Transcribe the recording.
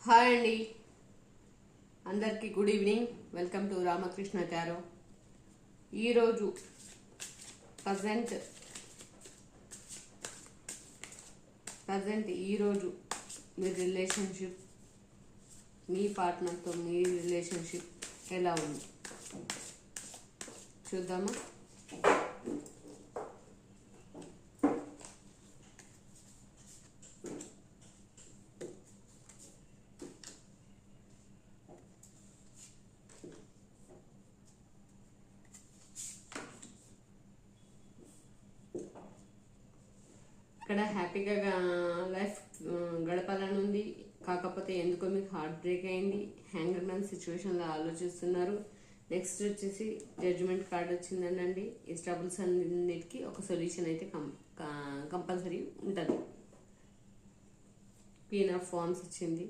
Hi అండి, అందరికీ good evening. Welcome to Ramakrishna tarot. ఈరోజు ప్రజెంట్ ఈరోజు మీ రిలేషన్షిప్, మీ పార్ట్నర్తో మీ రిలేషన్షిప్ ఎలా ఉంది చూద్దామా. ఇక్కడ హ్యాపీగా లైఫ్ గడపాలని ఉంది, కాకపోతే ఎందుకో మీకు హార్ట్ బ్రేక్ అయింది. హ్యాంగర్ మ్యాన్ సిచ్యువేషన్లో ఆలోచిస్తున్నారు. నెక్స్ట్ వచ్చేసి జడ్జిమెంట్ కార్డ్ వచ్చిందండి. ఈ ట్రబుల్స్ అన్నిటికీ ఒక సొల్యూషన్ అయితే కంపల్సరీ ఉంటుంది. క్వీన్ ఆఫ్ వాండ్స్ వచ్చింది.